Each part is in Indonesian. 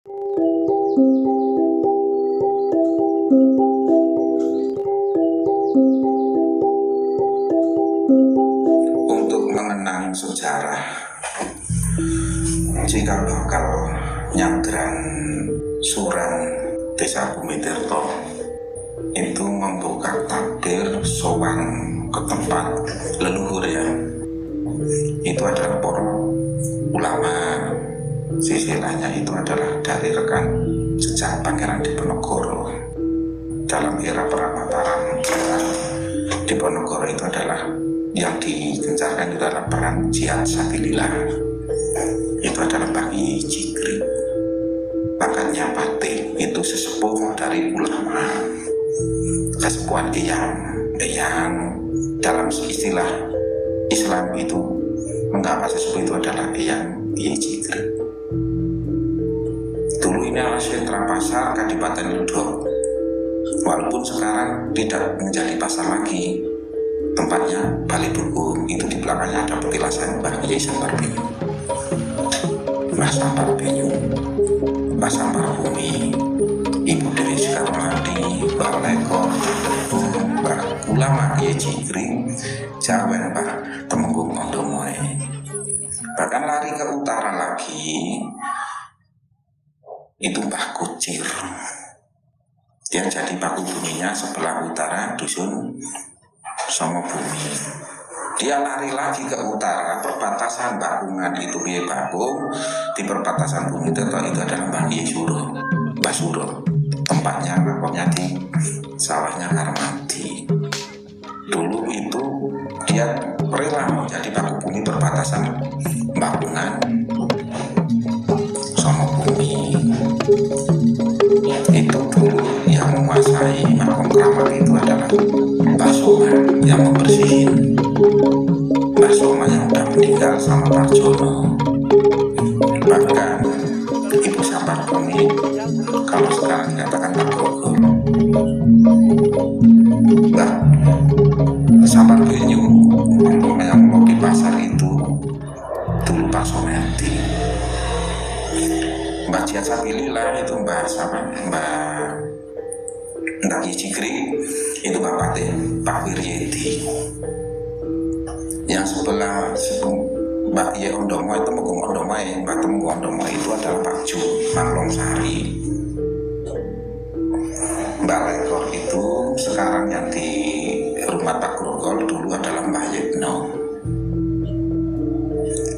Untuk mengenang sejarah cikal bakal nyadran Suran Desa Bumitirto itu membuka takdir sowan ke tempat leluhur ya. Itu adalah para ulama, silsilahnya itu adalah dari rekan jejak Pangeran Diponegoro. Dalam era perang Mataram, Diponegoro itu adalah yang digencarkan itu adalah perang jihad sabilillah. Itu adalah bagi Jigri. Makanya Pate itu sesepuh dari ulama, kesepuhan yang dalam istilah Islam itu mengapa sesepuh itu adalah yang Jigri. Dulu ini adalah sentra pasar Kadipaten Ludok, walaupun sekarang tidak menjadi pasar lagi. Tempatnya Bali Dukung, itu di belakangnya ada petilasan Mbah Kiai Sampar Binyu, Mbah Sampar Binyu, Mbah Sampar Bumi, Ibu Dewi Sukarmadi, Mbah Lekor, Mbah Ulama Kiai Jigri, Jawa Mbah Temenggung Ondomoe. Bahkan lari ke utara lagi, itu Mbah Kucir. Dia jadi paku buminya sebelah utara dusun Songo Bumi. Dia lari lagi ke utara, perbatasan Bakungan itu Kiai Bagong, di perbatasan Bumitirto itu adalah Mbah Kiai Suro, Mbah Suro. Tempatnya makomnya di sawahnya Karmadi. Dulu itu dia rela menjadi paku bumi perbatasan Bakungan, Songo Bumi. Itu dulu yang menguasai makom keramat itu adalah Mbah Soma yang membersihin. Mbah Soma yang sudah meninggal sama Parjono. Bahkan Ibu Sampar Bumi, kalau sekarang dikatakan Pak Gogo, Mbah Sampar Binyu yang mau di pasar itu dulu Pak Somenti. Mbah Jihad Sabilillah itu Mbah Jigri itu bapaknya Pak Wiryedi. Yang sebelah Mbak Ye Ondomo itu Temenggung Ondomo, Mbak Temenggung Ondomo itu adalah Pak Ju Manglongsari. Mbak Lekor itu sekarang yang di rumah Pak Grogol dulu adalah Mbah Yetno.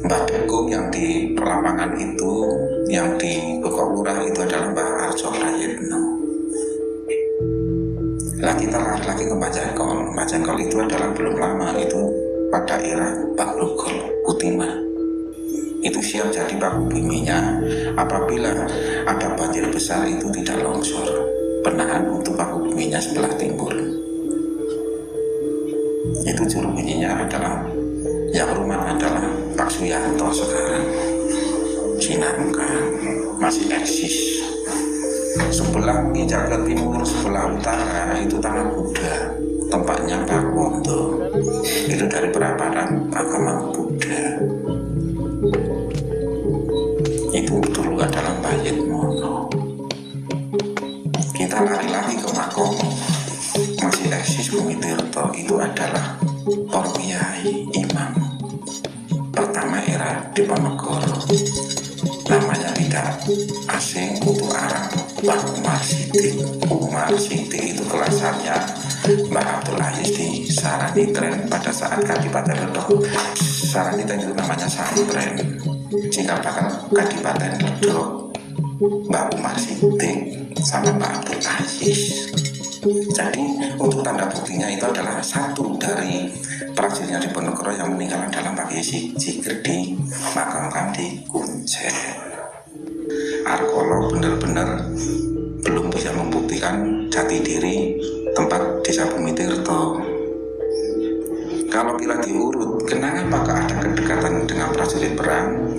Mbah Dekung yang di Perlambangan itu, yang di Bokok Lurah itu adalah Mbah Arjo Prayetno. Lah kita lagi ke Mbah Jengkol. Mbah Jengkol itu adalah belum lama, itu pada era Pak Grogol Kutima. Itu siap jadi paku buminya apabila ada banjir besar itu tidak longsor, penahan untuk paku buminya sebelah timur. Itu juru bunyinya adalah yang rumah adalah Pak Suyanto sekarang. Cinangka masih eksis. Sebelah nginjak ke timur, sebelah utara itu Tanah Buddha, tempatnya Pak Wondo. Itu dari peraparan agama Buddha. Itu dulu adalah Mbah Yetmono. Kita lari lagi ke makom masih eksis Bumitirto, itu adalah para kiai imam pertama era Diponegoro. Namanya tidak asing untuk Arab, Mbah Umar Sidik. Umar Sidik itu kelasannya Mbah Abdul Aziz di Saranitren pada saat Kadipaten Ledok. Saranitren itu namanya santren. Jika bakal Kadipaten Ledok, Mbah Umar Sidik sama Mbah Abdul Aziz. Jadi untuk tanda buktinya itu adalah satu dari prajuritnya Diponegoro yang meninggal dalam Pak Kiai Jigri di makamkan di Kuncen. Arkolo benar-benar belum bisa membuktikan jati diri tempat Desa Bumitirto. Kalau bila diurut, kenapa ada kedekatan dengan prajurit perang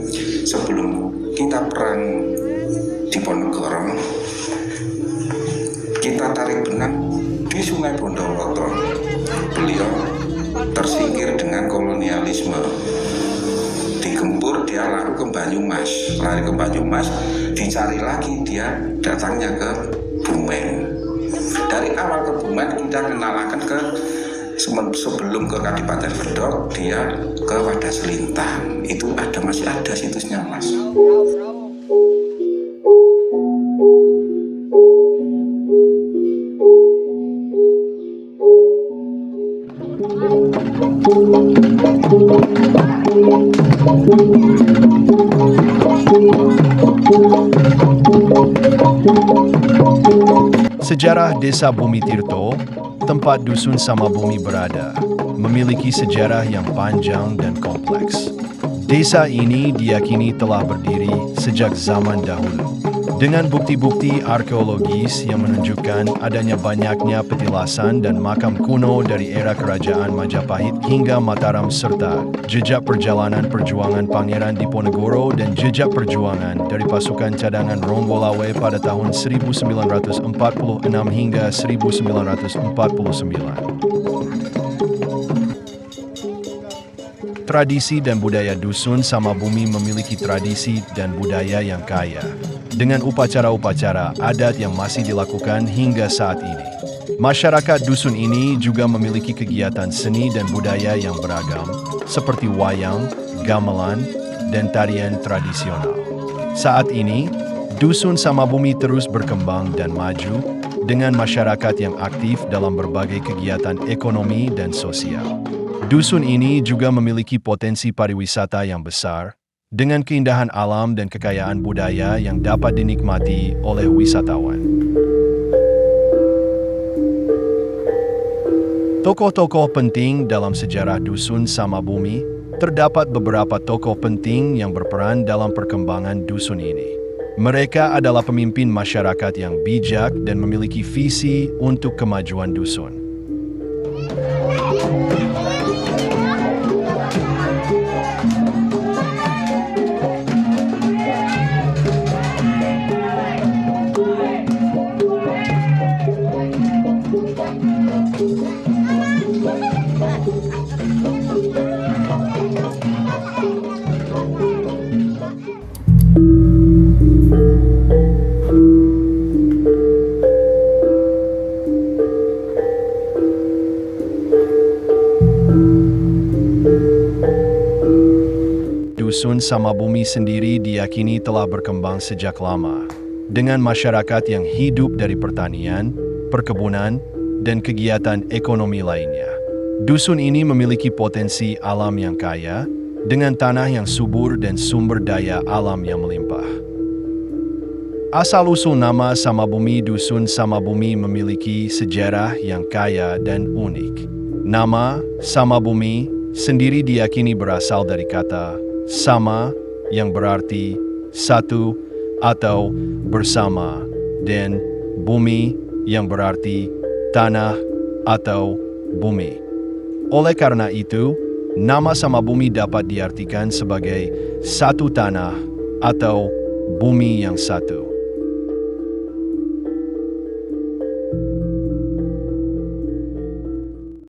sebelum kita perang Diponegoro? Kita tarik benang di Sungai Bondowoto. Beliau tersingkir dengan kolonialisme. Digempur dia lari ke Banyumas. dicari lagi, dia datangnya ke Bumen. Dari awal ke Bumen kita kenalkan ke sebelum ke Kadipaten Gedhog, dia ke Wadah Selintang. Itu masih ada situsnya, Mas. Sejarah Desa Bumi Tirto, tempat Dusun Samabumi berada, memiliki sejarah yang panjang dan kompleks. Desa ini diyakini telah berdiri sejak zaman dahulu, dengan bukti-bukti arkeologis yang menunjukkan adanya banyaknya petilasan dan makam kuno dari era Kerajaan Majapahit hingga Mataram serta jejak perjalanan perjuangan Pangeran Diponegoro dan jejak perjuangan dari pasukan cadangan Ronggolawe pada tahun 1946 hingga 1949. Tradisi dan budaya Dusun Samabumi memiliki tradisi dan budaya yang kaya, dengan upacara-upacara adat yang masih dilakukan hingga saat ini. Masyarakat dusun ini juga memiliki kegiatan seni dan budaya yang beragam, seperti wayang, gamelan, dan tarian tradisional. Saat ini, Dusun Samabumi terus berkembang dan maju, dengan masyarakat yang aktif dalam berbagai kegiatan ekonomi dan sosial. Dusun ini juga memiliki potensi pariwisata yang besar, dengan keindahan alam dan kekayaan budaya yang dapat dinikmati oleh wisatawan. Tokoh-tokoh penting dalam sejarah Dusun Samabumi, terdapat beberapa tokoh penting yang berperan dalam perkembangan dusun ini. Mereka adalah pemimpin masyarakat yang bijak dan memiliki visi untuk kemajuan dusun. Dusun Samabumi sendiri diyakini telah berkembang sejak lama, dengan masyarakat yang hidup dari pertanian, perkebunan, dan kegiatan ekonomi lainnya. Dusun ini memiliki potensi alam yang kaya, dengan tanah yang subur dan sumber daya alam yang melimpah. Asal-usul nama Samabumi. Dusun Samabumi memiliki sejarah yang kaya dan unik. Nama Samabumi sendiri diyakini berasal dari kata sama yang berarti satu atau bersama, dan bumi yang berarti tanah atau bumi. Oleh karena itu, nama Samabumi dapat diartikan sebagai satu tanah atau bumi yang satu.